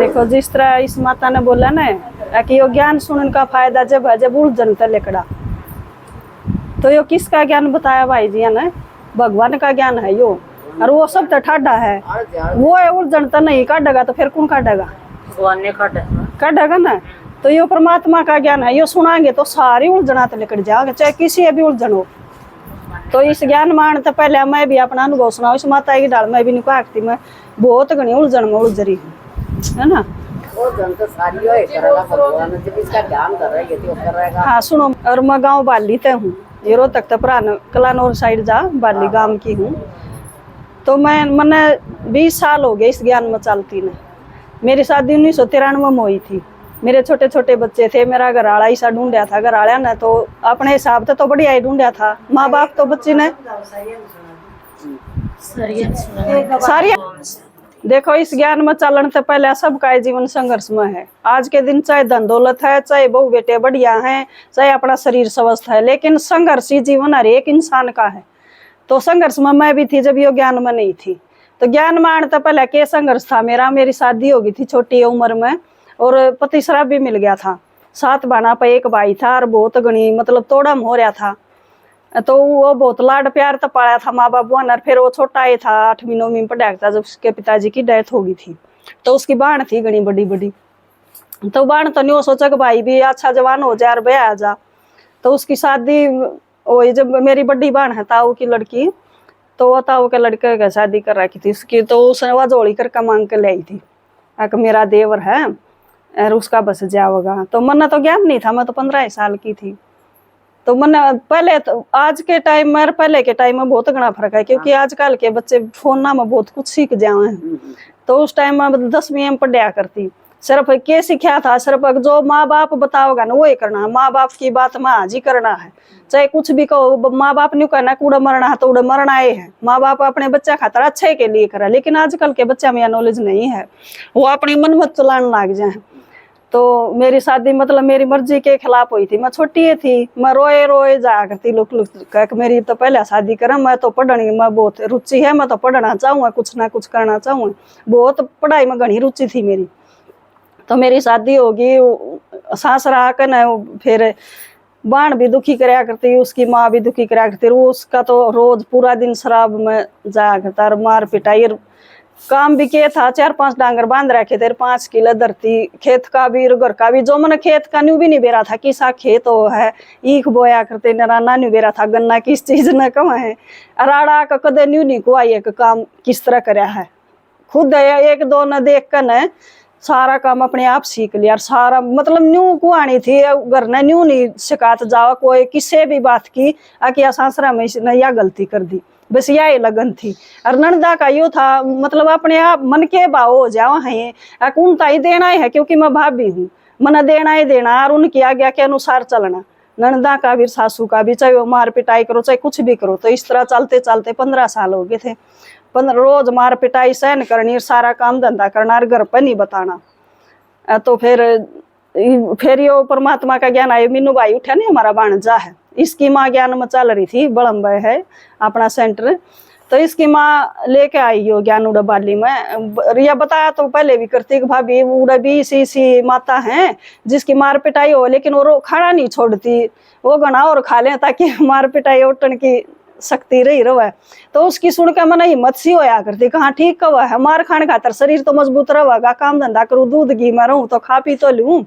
देखो जिस तरह इस माता ने बोला ना कि यो ज्ञान सुनने का फायदा जब है जब उलझन ते लेकड़ा, तो यो किसका ज्ञान बताया भाई जी ने? भगवान का ज्ञान है यो। और वो सब तो ठाडा है, वो है उलझन तो नहीं काटेगा तो फिर कौन काटेगा? काटेगा ना। तो यो परमात्मा का ज्ञान है, यो सुनाएंगे तो सारी उलझना तो निकल जाओगे, चाहे किसी भी उलझन हो। तो इस ज्ञान मान तो पहले मैं भी अपना अनुभव सुनाऊ। इस माता की डाल मैं भी नहीं काटती, मैं बहुत घनी उलझन में उलझ रही हूँ, है ना। हाँ सुनो, और मैं गाँव बाली ते हूँ, ये रोहतक तो पुराना कलानौर साइड जा बाली गांव की हूँ। तो मैंने 20 साल हो गए इस ज्ञान में चलती ने। मेरी शादी 1993 में हुई थी, मेरे छोटे छोटे बच्चे थे, मेरा घर आला ऐसा ढूंढा था, घर आला ने तो अपने हिसाब से तो बढ़िया ही ढूंढा था, माँ बाप तो बच्चे ने सारी। देखो इस ज्ञान में चलन से पहले सबका जीवन संघर्ष में है। आज के दिन चाहे धन दौलत है, चाहे बहु बेटे बढ़िया हैं, चाहे अपना शरीर स्वस्थ है, लेकिन संघर्षी जीवन हर एक इंसान का है। तो संघर्ष में मैं भी थी जब ये ज्ञान में नहीं थी। तो ज्ञान मान तो पहले के संघर्ष था मेरा। मेरी शादी हो गई थी छोटी उम्र में और पति शराब भी मिल गया था। 7 बहना पे 1 भाई था और बहुत गणी मतलब तोड़म हो रहा था। तो वो बहुत लाड प्यार तो पाया था माँ बाप ने। फिर वो छोटा ही था, 8वीं 9वीं में पढ़ा था जब उसके पिताजी की डेथ हो गई थी। तो उसकी बहन थी गणी बड़ी बड़ी। तो बहन तो नहीं सोचा कि भाई भी अच्छा जवान हो जाए और ब्याह आ जा। तो उसकी शादी वही जब मेरी बड़ी बहन है ताऊ की लड़की, तो वो ताऊ के लड़के की शादी कर रखी थी उसकी। तो उसने वह जोड़ी कर मांग के लाई थी कि मेरा देवर है और उसका बस जाओगा। तो मन तो ज्ञान नहीं था, मैं तो 15 साल की थी। तो मन पहले तो आज के टाइम में और पहले के टाइम में बहुत घना फर्क है, क्योंकि आजकल के बच्चे फोन में बहुत कुछ सीख जाए हैं। तो उस टाइम में 10वीं में पढ़ा करती, सिर्फ के सीखा था, सिर्फ जो माँ बाप बताओगा ना वो ही करना है। माँ बाप की बात में आज ही करना है, चाहे कुछ भी कहो। माँ बाप नहीं कहना कूड़ा मरना है तो उड़ा मरना ही है। माँ बाप अपने बच्चा खातर अच्छे के लिए करा, लेकिन आजकल के बच्चा में यह नॉलेज नहीं है, वो अपनी मन मत चलाने लग जाए। तो मेरी शादी मतलब मेरी मर्जी के खिलाफ हुई थी। मैं छोटी थी, मैं रोए रोए जाया करती लुक लुक कह मेरी तो पहले शादी करा, मैं तो पढ़ने में बहुत रुचि है, मैं तो पढ़ना चाहूँगा, कुछ ना कुछ करना चाहूँगा, बहुत पढ़ाई में घनी रुचि थी मेरी। तो मेरी शादी होगी, सास रहा कर न, फिर बाण भी दुखी कराया करती, उसकी माँ भी दुखी कराया करती। उसका तो रोज पूरा दिन शराब में जाया करता और मार पिटाई। काम भी किया था, 4-5 डांगर बांध रखे थे, 5 किलो धरती, खेत का भी घर का भी। जो मैंने खेत का न्यू भी नहीं बेरा था, किसा खेत हो है ईख बोया करते, नराना नहीं बेरा था, गन्ना किस चीज न कमा है। अराड़ा का कदे न्यू नहीं को आई काम किस तरह कराया है, खुद 1-2 न देख कर न सारा काम अपने आप सीख लिया। सारा मतलब न्यू को आनी थी, घर ने न्यू नहीं शिकायत जाओ कोई किसी भी बात की आके सासरा में या गलती कर दी, बस यही लगन थी। और नंदा का यो था मतलब अपने आप मन के भाव हो जाओ है, कौन ताई देना ही है, क्योंकि मैं भाभी हूँ, मन देना ही देना और उनकी आज्ञा के अनुसार चलना। नंदा का भी सासू का भी, चाहे वो मार पिटाई करो चाहे कुछ भी करो। तो इस तरह चलते चलते 15 साल हो गए थे। रोज मार पिटाई सहन करनी, सारा काम धंधा करना और घर पर नहीं बताना। तो फिर यो परमात्मा का ज्ञान आयो। मीनू भाई उठा नहीं हमारा भांजा है, इसकी माँ ज्ञान में चल रही थी, बड़म्बे है अपना सेंटर। तो इसकी माँ लेके आई यो ज्ञान उड़ा बाली में। रिया बताया तो पहले भी करती कि भाभी उड़ा भी इसी माता है जिसकी मार पिटाई हो, लेकिन वो खाना नहीं छोड़ती, वो गना और खा ले ताकि मार पिटाई उठन की शक्ति रही रहा है। तो उसकी सुनकर मन हिम्मत सी होया करती, कहाँ ठीक कवा है, मार खाने खातर शरीर तो मजबूत रहेगा, काम धंधा करूँ, दूध घी में रहूँ तो खा पी तो लूँ।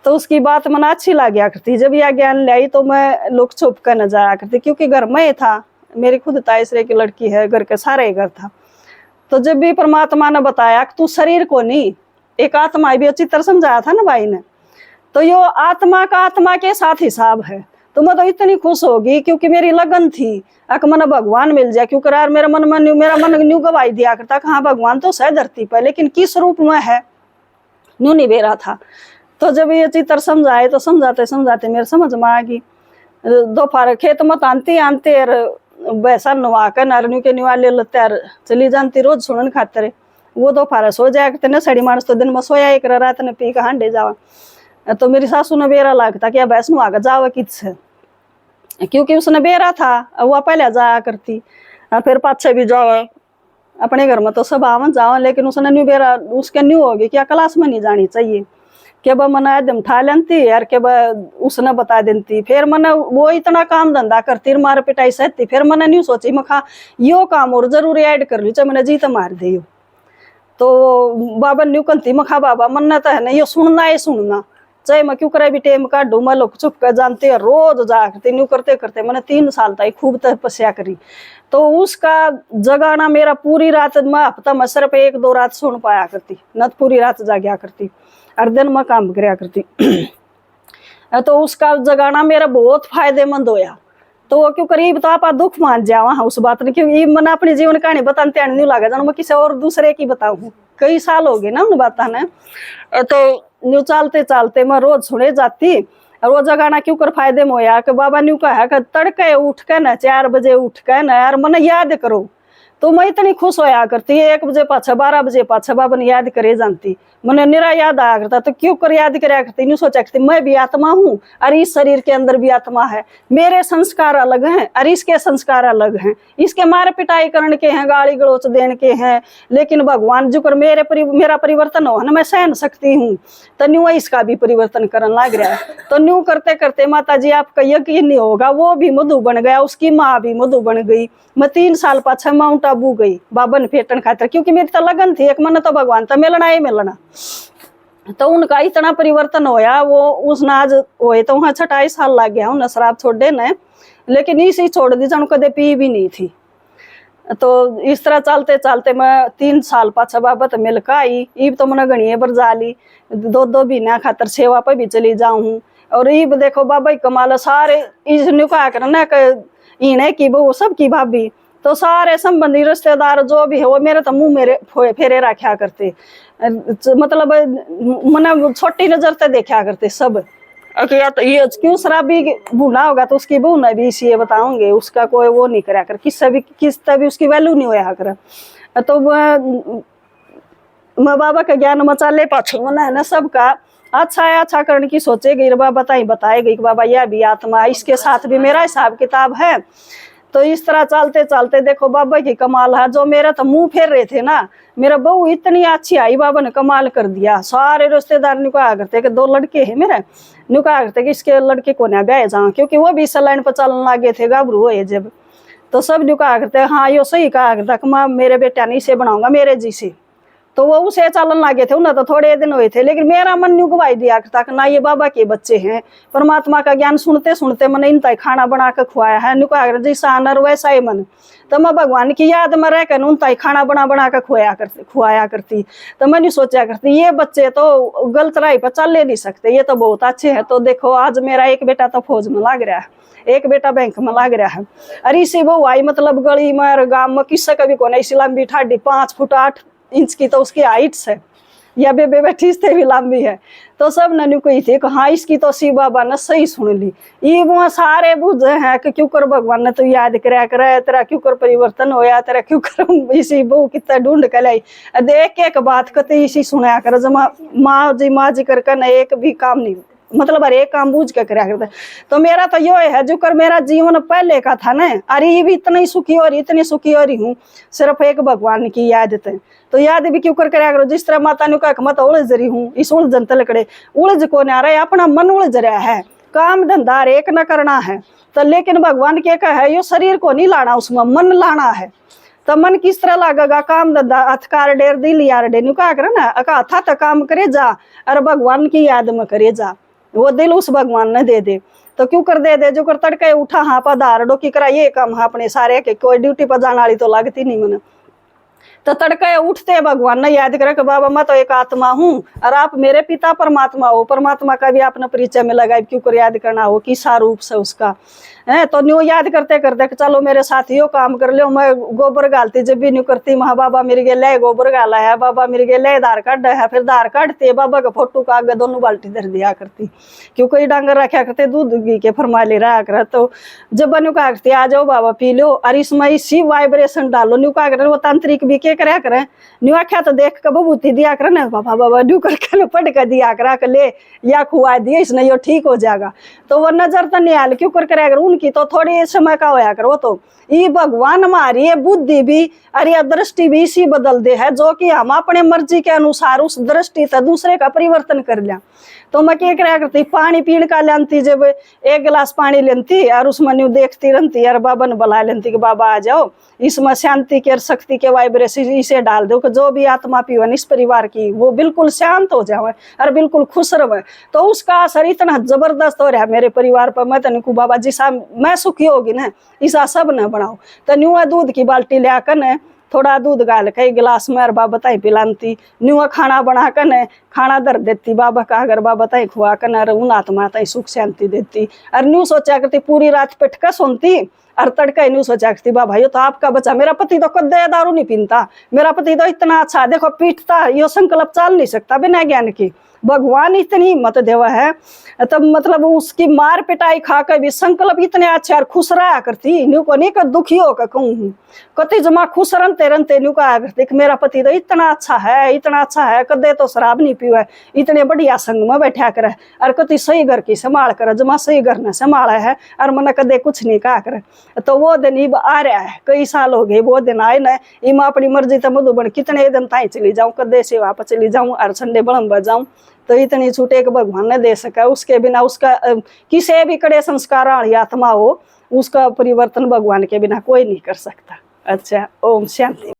तो उसकी बात मन अच्छी लगा करती। जब यह ज्ञान लाई तो मैं लुक छुप कर न जाया करती, क्योंकि घर में था, मेरी खुद ताईसरे की लड़की है, घर के सारे घर था। तो जब भी परमात्मा ने बताया कि तू शरीर को नहीं एक आत्मा भी अच्छी तरह समझाया था ना भाई ने, तो यो आत्मा का आत्मा के साथ हिसाब है। तो मैं तो इतनी खुश होगी, क्योंकि मेरी लगन थी मन भगवान मिल जाए। क्योंकि यार मेरा मन न्यू गवाही दिया करता कि हाँ भगवान तो सह धरती पर, लेकिन किस रूप में है न्यू नहीं बेरा था। तो जब ये चित्र समझाए तो समझाते समझाते मेरे समझ में आ गई। दोपहर खेत मत आनते वैसा नुआ कर नरन्यू के निवाले लते चली जानती रोज सुनन खातर। वो दोपहर सो जाया करते न, सड़ी मानस तो दिन में सोया एक रात ने पी के हांडे जावा। तो मेरी सासू ने बेरा लगता कि भैंस नुआ के जावा किस, क्योंकि उसने बेरा था, वह पहले जाया करती, फिर पाछे भी जावा अपने घर में तो सब आवन जावन, लेकिन उसने न्यू बेरा उसके न्यू होगी क्या क्लास में नहीं जानी चाहिए के बा मना एकदम ठा लेती यार के बा उसने बता देती। फिर मैंने वो इतना काम धंधा करती मार पिटाई सहती, फिर मैंने न्यू सोची मखा यो काम और जरूर ऐड कर ली चाहे मैंने जीत मार दी। तो बाबा न्यू कहती मखा बाबा मन्ना तो है ना यो सुनना है सुनना, चाहे मैं क्यों करे भी टेम काटू मैं लोग चुप कर जानते हैं रोज जागते न्यू करते करते मैंने 3 साल तक खूब तपस्या करी। तो उसका जगाना मेरा पूरी रात मैं हफ्ता में सिर्फ 1-2 रात सुन पाया करती, न पूरी रात जागया करती और दिन में काम करया करती। तो उसका जगाना मेरा बहुत फायदेमंद होया। तो वो क्यों करीब तो आप दुख मान जावा हाँ उस बात ने, क्योंकि मैंने अपनी जीवन कहानी बताने नहीं लगा जाना मैं किसी और दूसरे की बताऊँ, कई साल हो गए ना उन बात ने। तो न्यू चलते चलते मैं रोज सुने जाती और वो जगाना क्यों कर फायदे में होया कि बाबा न्यू कहा कि तड़के उठ के ना 4 बजे उठ के ना यार मैंने याद करो। तो मैं इतनी खुश होया करती 1 बजे पाछा 12 बजे पाछा बाबा ने याद करे जानती, मैंने निरा याद आया करता। तो क्यों कर याद कराया करती नहीं सोचा करती मैं भी आत्मा हूँ और इस शरीर के अंदर भी आत्मा है, मेरे संस्कार अलग हैं और इसके संस्कार अलग हैं, इसके मार पिटाई करने के हैं गाली गलोच देने के हैं, लेकिन भगवान जो कर मेरा परिवर्तन हो ना मैं सहन सकती हूँ। तो न्यू इसका भी परिवर्तन करने लग रहा है। तो न्यू करते करते माता जी आपका यकीन नहीं होगा वो भी मधु बन गया, उसकी माँ भी मधु बन गई। मैं 3 साल पाछा माउंट आबू गई बाबा ने फेटन खातर, क्योंकि मेरी तो लगन थी एक मन तो भगवान तो मिलना ही मिलना। तो उनका इतना परिवर्तन होया वो उस नाज होए तो वहाँ 28 साल लग गया उन्हें शराब छोड़ देने, लेकिन इसी छोड़ दी जान कदे पी भी नहीं थी। तो इस तरह चलते चलते मैं 3 साल पाछा बाबा तो मिल आई। ईब तो मैंने गणिये बर जाली 2 महीना खातर सेवा पर भी चली जाऊँ। और ईब देखो बाबा ही कमाल सारे इस नुका करना इन्हें की बहू सबकी भाभी, तो सारे संबंधी रिश्तेदार जो भी है वो मेरे तो मुंह मेरे फेरे रखा करते, मतलब मैंने छोटी नजर से देखा करते सब कि या तो ये क्यों शराबी भूना होगा तो उसकी बहू ने भी इसी बताऊंगे, उसका कोई वो नहीं करा कर किस भी उसकी वैल्यू नहीं होया कर। तो मैं बाबा का ज्ञान मचाले पाछू मना है ना सबका अच्छा है अच्छा करने की सोचेगी बाबा बताएगी कि बाबा यह भी आत्मा इसके साथ भी मेरा हिसाब किताब है। तो इस तरह चलते चलते देखो बाबा की कमाल है, जो मेरा तो मुंह फेर रहे थे ना मेरा बहू इतनी अच्छी आई बाबा ने कमाल कर दिया। सारे रिश्तेदार निकाह करते कि 2 लड़के हैं मेरे, निकाह करते कि इसके लड़के को ना ब्याह जाऊँ, क्योंकि वो भी इस लाइन पर चलने लगे थे गाभरू हुए जब। तो सब निकाह करते हाँ यो सही कहा करता कि मैं मेरे बेटा नहीं से बनाऊंगा मेरे जी से। तो वो उसे चलन लगे थे उन्हें तो थोड़े दिन हुए थे, लेकिन मेरा मन न्यू गवाही दिया करता कि ना ये बाबा के बच्चे हैं। परमात्मा का ज्ञान सुनते सुनते मैंने इन तक खाना बना कर खुआया है, न्यू कहा जैसा नर वैसा ही मन। तो मैं भगवान की याद में रह कर उन तक खाना बना कर खुआया करती। तो मैंने सोचा करती ये बच्चे तो गलत राह पर चल ले नहीं सकते, ये तो बहुत अच्छे हैं। तो देखो आज मेरा एक बेटा तो फौज में लग रहा है, एक बेटा बैंक में लग रहा है। अरे इसी वो आई मतलब गली में गाँव में किस्सा कभी को नहीं इसी लंबी ठाडी 5 फुट 8 इंच की तो उसकी हाइट्स है, या बेबे बैठी से भी लंबी है। तो सब ने कोई थे कि हाँ इसकी तो शिव बाबा ने सही सुन ली। ये वो सारे बुझे हैं कि क्यों कर भगवान ने तो याद कराया करे तेरा क्यों कर परिवर्तन होया, तेरा क्यों कर इसी बहू कितना ढूंढ कर लाई। देख एक बात कहते इसी सुनाया कर जमा माँ जी करके न एक भी काम नहीं मतलब हर एक काम बूझ के कराया करता। तो मेरा तो यो है जो कर मेरा जीवन पहले का था ना, अरे ये भी इतनी सुखी हो रही इतनी सुखी हो रही हूँ सिर्फ एक भगवान की याद थे। तो याद भी क्यों कर कराया करो, जिस तरह माता ने कहा मैं तो उलझ रही हूँ इस उलझन तलकड़े उलझ को नहीं आ रहा है, अपना मन उलझ रहा है, काम धंधा एक न करना है। तो लेकिन भगवान के कहा है यो शरीर को नहीं लाना उसमें मन लाना है। तो मन किस तरह लगेगा काम धंधा हथकार डेर दिल यार डे कहा करे ना था तो काम करे जा और भगवान की याद में करे जा, वो दिल उस भगवान ने दे दे। तो क्यों कर दे जो कर तड़के उठा हाँ पधार डोकी करा ये काम हाँ अपने सारे के कोई ड्यूटी पर जाने वाली तो लगती नहीं मैंने। तो तड़के उठते भगवान ने याद करे कि बाबा मैं तो एक आत्मा हूँ और आप मेरे पिता परमात्मा हो, परमात्मा का भी आपने परिचय में लगाए क्यों कर याद करना हो किसा रूप से उसका है। तो न्यू याद करते करते चलो मेरे साथ यो काम कर लो। मैं गोबर गालती जब भी न्यू करती महा बाबा मेरे गे ले गोबर गाला है, बाबा मेरे गे ले आधार कार्ड है, फिर आधार कार्ड थे बाबा का फोटो का आगे दोनों बाल्टी धर दिया करती क्यों कोई डांगर रखा करते दूध घी के फरमा ले रहा कर। तो जब न्यू कहा करती आ जाओ बाबा पी लो और इसमें इसी वाइब्रेशन डालो न्यू कहा कर वो तांत्रिक भी के कराया करे न्यू आख्या तो देख के बबूती दिया करे ना बाबा बाबा न्यू करके पट के दिया करा के ले या खुआ दिए इसने यो ठीक हो जाएगा। तो वो नजर तो नहीं आल क्यों कर कराया कर उनकी तो थोड़ी समय का होया कर वो तो ये भगवान हमारी ये बुद्धि भी अरे दृष्टि भी इसी बदल दे है जो कि हम अपने मर्जी के अनुसार उस दृष्टि से दूसरे का परिवर्तन कर लिया। तो मैं क्या कराया करती पानी पीने का लेती जब एक गिलास पानी लेती और उसमें न्यू देखती रहती यार बाबा ने बुला लेती कि बाबा आ जाओ इसमें शांति के शक्ति के वाइब्रेशन इसे डाल दो कि जो भी आत्मा पीवन इस परिवार की वो बिल्कुल शांत हो जाए और बिल्कुल खुश रहे। तो उसका असर इतना जबरदस्त हो रहा है मेरे परिवार पर। मैं तनिक बाबा जिसा मैं सुखी होगी ना ऐसा सब न बनाओ। तो न्यू दूध की बाल्टी ले आकर न थोड़ा दूध गाल के गिलास में बाबा बताई पिलाती न्यू खाना बना कर न खाना दर देती बाबा का अगर बाबा बताई खुआ कर न उन आत्मा तई सुख शांति देती। और न्यू सोचा करती पूरी रात पेट का सोनती और तड़का न्यू सोचा करती बाबा यो तो आपका बच्चा मेरा पति तो कदे दारू नहीं पीता मेरा पति तो इतना अच्छा देखो पीटता यो संकल्प चाल नहीं सकता बिना ज्ञान की। भगवान इतनी हिम्मत देवा है तब मतलब उसकी मार पिटाई खा कर भी संकल्प इतने अच्छे और खुश रहा करती न्यू को नहीं कर दुखी होकर कहूँ कति जमा खुश रनते रनते न्यू कहा करती मेरा पति तो इतना अच्छा है कदे तो शराब नहीं पीवा इतने बढ़िया संग में बैठा कर और कति सही घर की संभाल कर जमा सही घर ने संभाला है और मन कदे कुछ नहीं कहा कर। तो वो दिन आ रहा है कई साल हो गए वो दिन आए न मैं अपनी मर्जी तो मधुबन कितने दिन ताई चली जाऊँ कदे से वापस चली जाऊँ और संडे बड़म बजाऊँ। तो इतनी छूटे कि भगवान ने दे सका उसके बिना उसका किसी भी कड़े संस्कार वाली आत्मा हो उसका परिवर्तन भगवान के बिना कोई नहीं कर सकता। अच्छा ओम शांति।